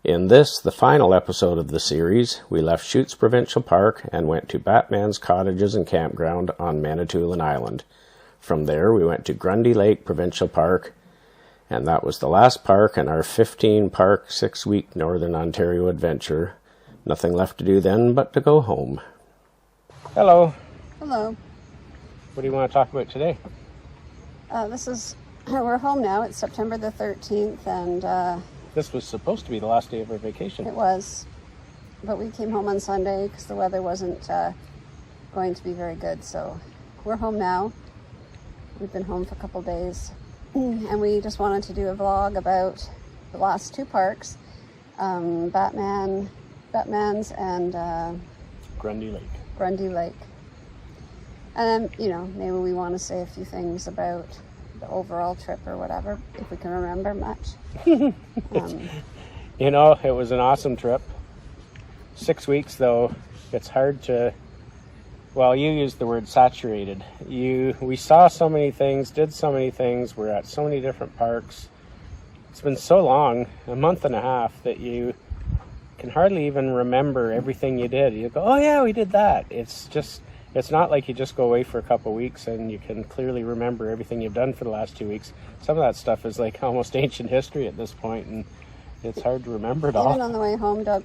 In this, the final episode of the series, we left Chutes Provincial Park and went to Batman's Cottages and Campground on Manitoulan Island. From there, we went to Grundy Lake Provincial Park, and that was the last park in our 15-park, 6-week Northern Ontario adventure. Nothing left to do then but to go home. Hello. Hello. What do you want to talk about today? We're home now. It's September the 13th, and This was supposed to be the last day of our vacation. it was. But we came home on Sunday because the weather wasn't going to be very good. So we're home now. We've been home for a couple days. And we just wanted to do a vlog about the last two parks, Batman's and Grundy Lake. Grundy Lake. And then, maybe we want to say a few things about the overall trip or whatever, if we can remember much. It was an awesome trip. 6 weeks, though, it's hard to... Well, you used the word saturated. We saw so many things, did so many things, we're at so many different parks. It's been so long, a month and a half, that you can hardly even remember everything you did. You go, oh yeah, we did that. It's not like you just go away for a couple of weeks and you can clearly remember everything you've done for the last 2 weeks. Some of that stuff is like almost ancient history at this point, and it's hard to remember it all. Even on the way home, Doug,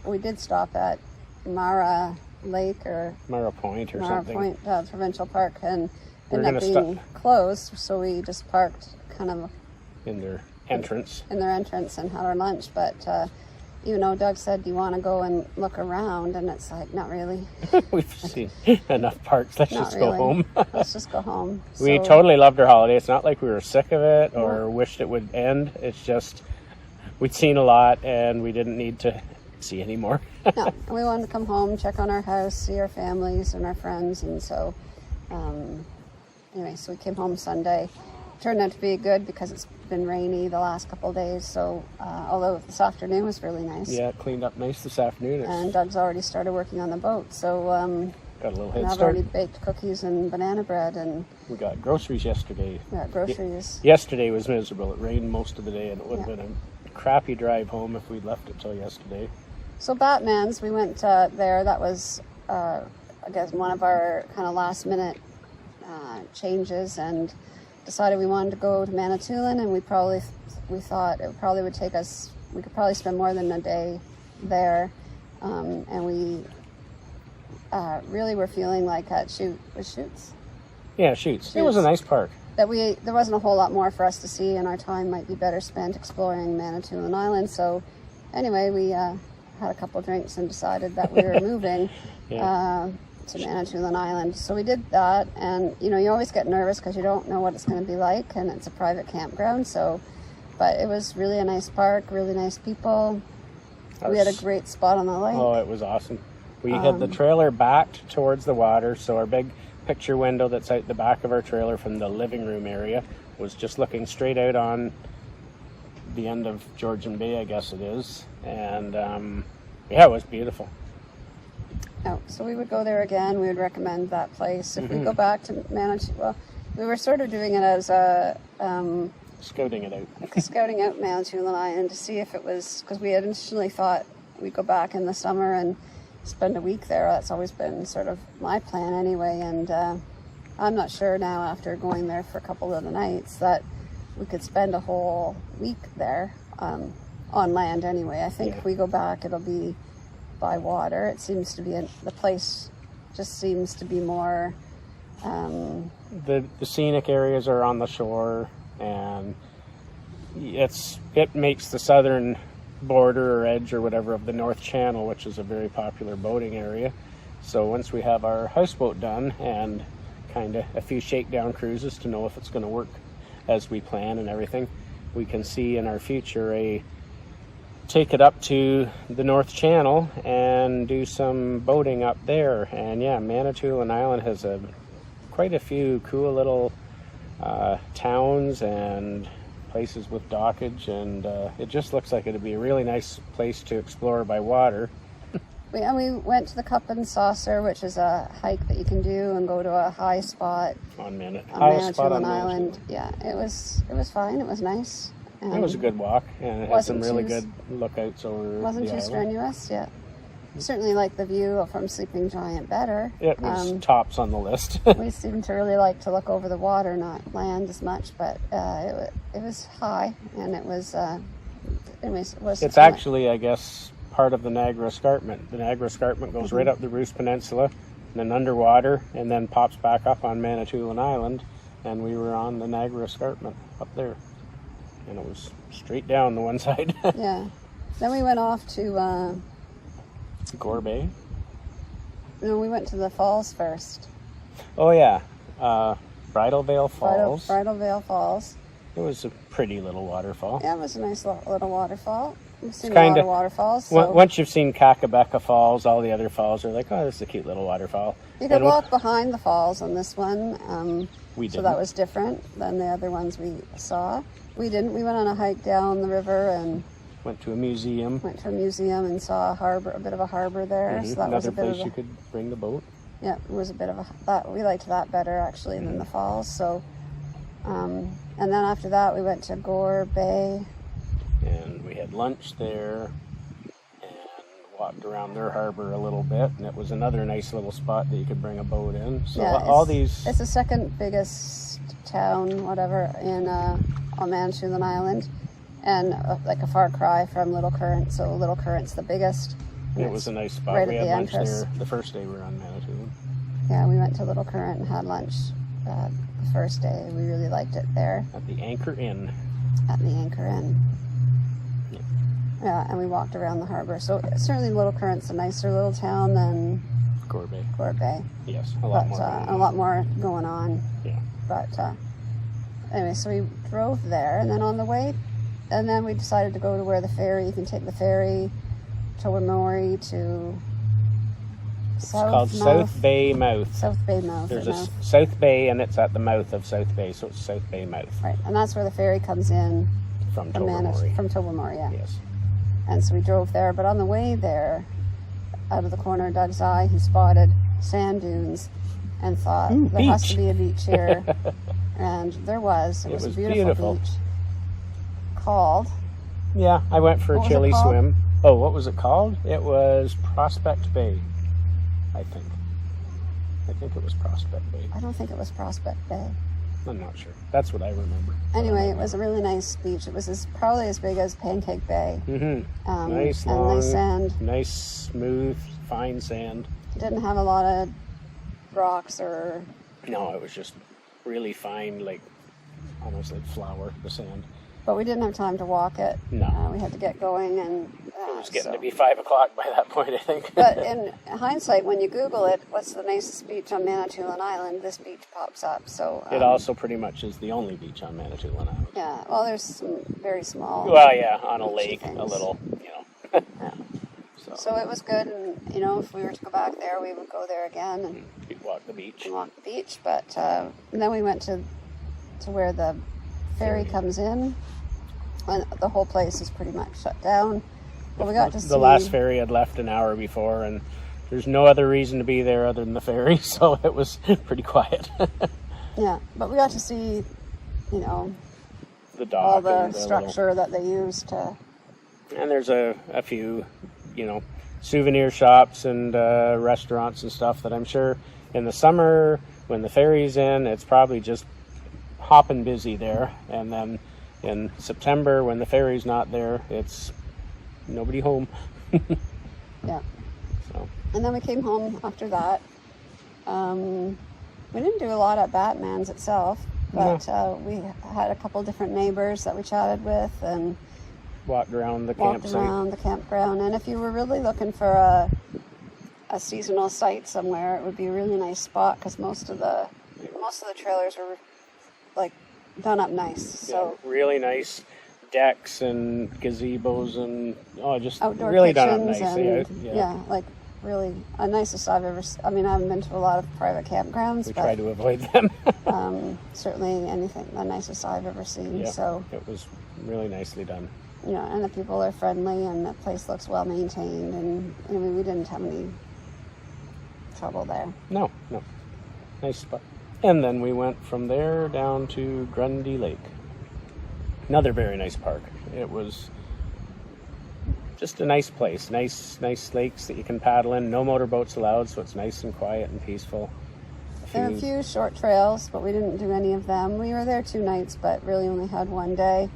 we did stop at Mara Lake or Mara Point or Mara something. Point Provincial Park, and We're ended up being closed, so we just parked kind of in their entrance and had our lunch. But even though Doug said, do you want to go and look around, and it's like, not really. We've seen enough parks. Let's just go home. Let's just go home. We totally loved our holiday. It's not like we were sick of it or wished it would end. It's just we'd seen a lot and we didn't need to see any more. No, we wanted to come home, check on our house, see our families and our friends, and so so we came home Sunday. Turned out to be good because it's been rainy the last couple of days, so although this afternoon was really nice. Yeah, it cleaned up nice this afternoon. And Doug's already started working on the boat, so got a little head I've start. already baked cookies and banana bread, and we got groceries yesterday. we got groceries. Yesterday was miserable. It rained most of the day, and it would have been a crappy drive home if we'd left it till yesterday. So Batman's, we went there. That was, I guess, one of our kind of last minute changes, and decided we wanted to go to Manitoulan, and we thought it probably would take us, we could probably spend more than a day there, and we really were feeling like at Chutes. Yeah, Chutes. It was a nice park. There wasn't a whole lot more for us to see, and our time might be better spent exploring Manitoulan Island. So anyway, we had a couple drinks and decided that we were moving to Manitoulan Island. So we did that, and you always get nervous because you don't know what it's going to be like, and it's a private campground. But it was really a nice park, really nice people. We had a great spot on the lake. Oh, it was awesome. We had the trailer backed towards the water, so our big picture window that's out the back of our trailer from the living room area was just looking straight out on the end of Georgian Bay, I guess it is. And it was beautiful. Oh, so we would go there again. We would recommend that place. If we go back to Manitoulan, well, we were sort of doing it as a scouting it out. Scouting out Manitoulan Island to see if it was, because we had initially thought we'd go back in the summer and spend a week there. That's always been sort of my plan anyway, and I'm not sure now, after going there for a couple of the nights, that we could spend a whole week there on land anyway. I think if we go back, it'll be by water. It seems to be the place just seems to be more the scenic areas are on the shore, and it makes the southern border or edge or whatever of the North Channel, which is a very popular boating area. So once we have our houseboat done and kind of a few shakedown cruises to know if it's going to work as we plan and everything, we can see in our future take it up to the North Channel and do some boating up there. And Manitoulan Island has quite a few cool little towns and places with dockage, and it just looks like it'd be a really nice place to explore by water. We went to the Cup and Saucer, which is a hike that you can do and go to a high spot on Manitoulan Island. Yeah, it was fine. It was nice. It was a good walk, and it had some really good lookouts over Wasn't the too island. strenuous, yeah. Certainly liked the view from Sleeping Giant better. It was tops on the list. We seem to really like to look over the water, not land as much, but it was high, and it was, anyways, it was... It's actually, I guess, part of the Niagara Escarpment. The Niagara Escarpment goes right up the Bruce Peninsula, and then underwater, and then pops back up on Manitoulan Island, and we were on the Niagara Escarpment up there. And it was straight down the one side. Yeah. Then we went off to... Gore Bay? No, we went to the falls first. Oh, yeah. Bridal Veil Falls. Bridal Veil Falls. It was a pretty little waterfall. Yeah, it was a nice little waterfall. We've seen a lot of waterfalls. So Once you've seen Kakabeka Falls, all the other falls are like, oh, this is a cute little waterfall. you could walk behind the falls on this one. We so didn't. that was different than the other ones we saw. We didn't. We went on a hike down the river and Went to a museum. went to a museum and saw a harbor, a bit of a harbor there. So that was Another a bit place of you could bring the boat. yeah, it was a bit of a that we liked that better actually than the falls. So, and then after that we went to Gore Bay. And we had lunch there and walked around their harbor a little bit. And it was another nice little spot that you could bring a boat in. So Yeah, all these... It's the second biggest town, whatever, on Manitoulan Island, and like a far cry from Little Current. So Little Current's the biggest. It was a nice spot. right We at had the lunch entrance. there the first day we were on Manitoulan. Yeah, we went to Little Current and had lunch the first day. We really liked it there At the Anchor Inn. at the Anchor Inn. Yeah, and we walked around the harbor. So certainly Little Current's a nicer little town than Gore Bay. Gore Bay. Yes, a lot more. A lot more going on. Yeah. But anyway, so we drove there, and then on the way, and then we decided to go to where the ferry. You can take the ferry to Wimori to It's called South Bay Mouth. South Bay Mouth. There's a South Bay, and it's at the mouth of South Bay, so it's South Bay Mouth. Right, and that's where the ferry comes in From from Tobermory. From Tobermory, yeah. Yes. And so we drove there, but on the way there, out of the corner of Doug's eye, he spotted sand dunes and thought, Ooh, there has beach." to be a beach here. And there was. It was a beautiful beach. Called. Yeah, I went for What a was it chilly called? swim. Oh, what was it called? It was Prospect Bay, I think. I think it was Prospect Bay. I don't think it was Prospect Bay. I'm not sure. That's what I remember. Anyway, it was a really nice beach. It was probably as big as Pancake Bay. Mm-hmm. Nice, and long, nice sand. nice, smooth, fine sand. Didn't have a lot of rocks or... No, it was just really fine, like almost like flour, the sand. But we didn't have time to walk it. No. We had to get going, and It was getting to be 5 o'clock by that point, I think. But in hindsight, when you Google it, what's the nicest beach on Manitoulan Island? This beach pops up. So It also pretty much is the only beach on Manitoulan Island. yeah. Well, there's some very small. Well, yeah, on a beachy lake, a things. little, you know. Yeah. So, So it was good, and if we were to go back there, we would go there again and you'd walk the beach. walk the beach. But and then we went to where the ferry comes in, and the whole place is pretty much shut down. But we got to see The last ferry had left an hour before, and there's no other reason to be there other than the ferry, so it was pretty quiet. Yeah, but we got to see, The dock all the and structure that they used to. And there's a few, souvenir shops and restaurants and stuff that I'm sure in the summer when the ferry's in, it's probably just hopping busy there. And then in September when the ferry's not there, it's nobody home. Yeah. So And then we came home after that. We didn't do a lot at Batman's itself, but we had a couple different neighbors that we chatted with and walked around the walked campsite. around the campground. And if you were really looking for a seasonal site somewhere, it would be a really nice spot because most of the trailers were like done up nice. So Yeah, really nice decks and gazebos and just outdoor really done up kitchens nice. and Yeah. like really the nicest I've ever. I mean, I haven't been to a lot of private campgrounds, We but try to avoid them. certainly anything the nicest I've ever seen. Yeah, So it was really nicely done. and the people are friendly, and the place looks well maintained, and I mean, we didn't have any trouble there. No. Nice spot. And then we went from there down to Grundy Lake. another very nice park. It was just a nice place, nice lakes that you can paddle in. No motorboats allowed, so it's nice and quiet and peaceful. There were a few short trails, but we didn't do any of them. We were there 2 nights, but really only had one day.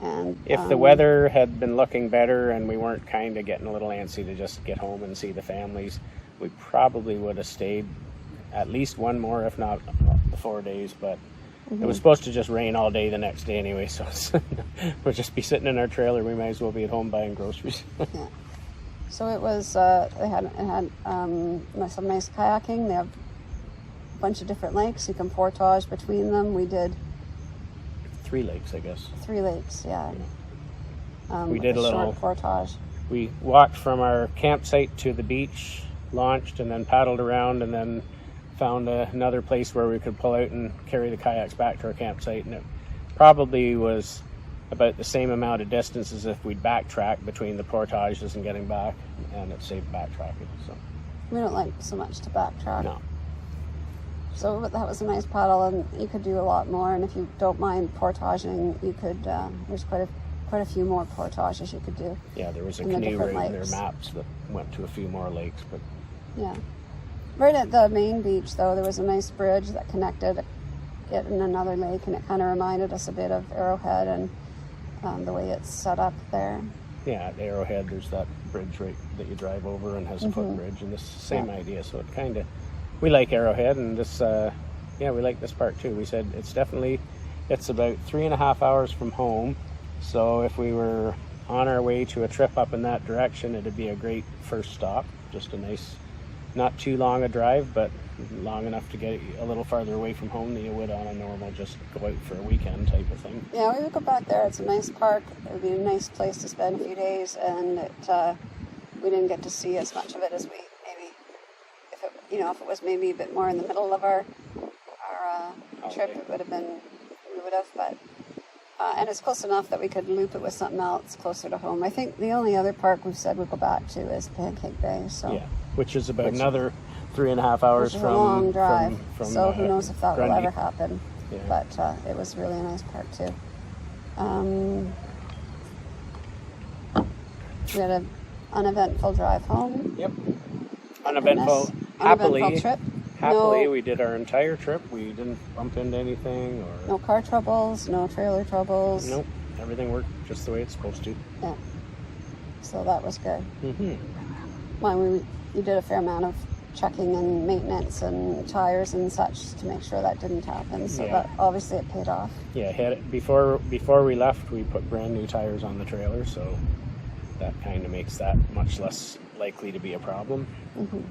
And if the weather had been looking better and we weren't kind of getting a little antsy to just get home and see the families, we probably would have stayed at least one more, if not the 4 days. But it was supposed to just rain all day the next day anyway, so we'll just be sitting in our trailer. We might as well be at home buying groceries. Yeah. So it was. It had some nice kayaking. They have a bunch of different lakes. You can portage between them. We did 3 lakes, I guess. 3 lakes, yeah. We did a little short portage. We walked from our campsite to the beach, launched, and then paddled around, and then found another place where we could pull out and carry the kayaks back to our campsite. And it probably was about the same amount of distance as if we'd backtrack between the portages and getting back, and it saved backtracking. So we don't like so much to backtrack. No. So that was a nice paddle, and you could do a lot more. And if you don't mind portaging, you could. There's quite a few more portages you could do. Yeah, there was a canoe right in their maps that went to a few more lakes, but yeah. Right at the main beach, though, there was a nice bridge that connected it in another lake, and it kind of reminded us a bit of Arrowhead and the way it's set up there. Yeah, at Arrowhead, there's that bridge right that you drive over and has a footbridge, and this same idea. So it kind of, we like Arrowhead, and this, we like this park too. We said it's about 3.5 hours from home. So if we were on our way to a trip up in that direction, it'd be a great first stop. Just a nice, not too long a drive, but long enough to get a little farther away from home than you would on a normal just go out for a weekend type of thing. Yeah, we would go back there. It's a nice park. It would be a nice place to spend a few days, and we didn't get to see as much of it as we maybe, if it was maybe a bit more in the middle of our trip, it would have been, but and it's close enough that we could loop it with something else closer to home. I think the only other park we've said we'll go back to is Pancake Bay. So yeah, which is about another 3.5 hours from a long drive. From so who knows if that Grundy. will ever happen? Yeah. But it was really a nice park too. We had an uneventful drive home. Yep. Uneventful trip. Happily, we did our entire trip. We didn't bump into anything or... No car troubles, no trailer troubles. Nope. Everything worked just the way it's supposed to. Yeah. So that was good. Mm-hmm. Well, we did a fair amount of checking and maintenance and tires and such to make sure that didn't happen. So that obviously it paid off. Yeah, before we left, we put brand new tires on the trailer, so that kind of makes that much less likely to be a problem. Mm-hmm.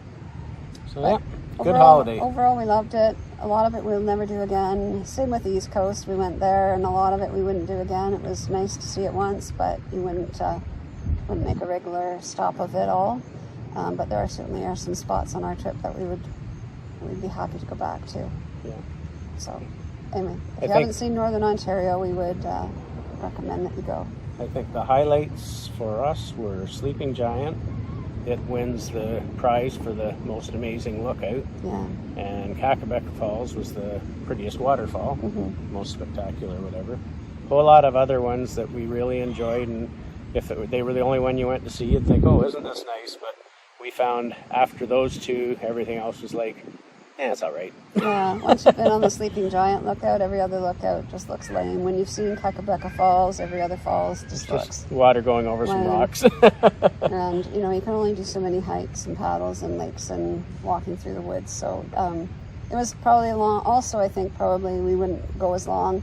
So yeah, good holiday. Overall, we loved it. A lot of it we'll never do again. Same with the East Coast. We went there, and a lot of it we wouldn't do again. It was nice to see it once, but you wouldn't make a regular stop of it all. But there certainly are some spots on our trip that we'd be happy to go back to. Yeah. So anyway, if you haven't seen Northern Ontario, we would recommend that you go. I think the highlights for us were Sleeping Giant. It wins the prize for the most amazing lookout. Yeah. And Kakabeka Falls was the prettiest waterfall, most spectacular, whatever. A whole lot of other ones that we really enjoyed, and if they were the only one you went to see, you'd think, oh, isn't this nice? But we found after those two, everything else was like, it's all right. Yeah, once you've been on the Sleeping Giant lookout, every other lookout just looks lame. When you've seen Kakabeka Falls, every other falls just looks water going over some rocks. And, you can only do so many hikes and paddles and lakes and walking through the woods. So it was probably long. Also, I think probably we wouldn't go as long.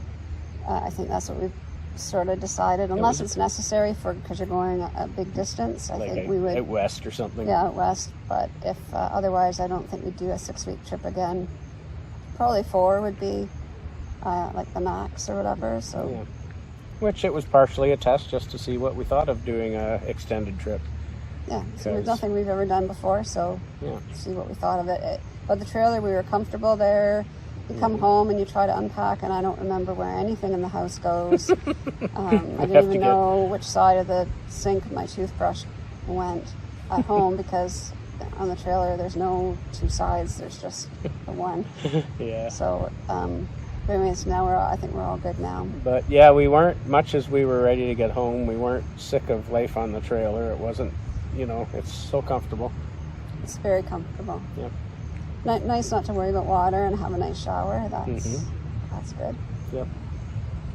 I think that's what we've sort of decided, unless it's necessary because you're going a big distance. I think we would out west or something. Yeah, out west. But if otherwise, I don't think we'd do a 6-week trip again. Probably 4 would be like the max or whatever. So, yeah. Which it was partially a test just to see what we thought of doing a extended trip. Yeah, so it's nothing we've ever done before. So see what we thought of it. But the trailer, we were comfortable there. You come home and you try to unpack, and I don't remember where anything in the house goes. I didn't even know which side of the sink my toothbrush went at home because on the trailer there's no 2 sides, there's just the one. Yeah. So anyways, now I think we're all good now. But yeah, we weren't, much as we were ready to get home, we weren't sick of life on the trailer. It wasn't, it's so comfortable. It's very comfortable. Yep. Nice not to worry about water and have a nice shower. That's good.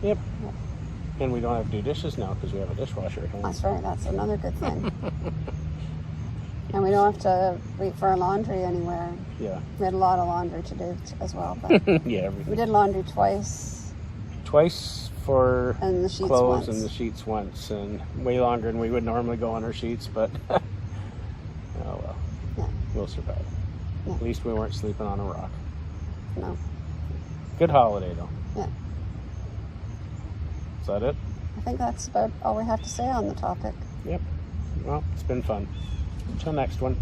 Yep. And we don't have to do dishes now because we have a dishwasher at home. That's right. That's another good thing. And we don't have to wait for our laundry anywhere. Yeah. We had a lot of laundry to do as well. But Yeah, everything. we did laundry twice. Twice for And the sheets clothes once. and the sheets once, and way longer than we would normally go on our sheets, but oh well. Yeah. We'll survive. Yeah. At least we weren't sleeping on a rock. No. Good holiday though. Yeah. Is that it? I think that's about all we have to say on the topic. Yep. Well, it's been fun. Until next one.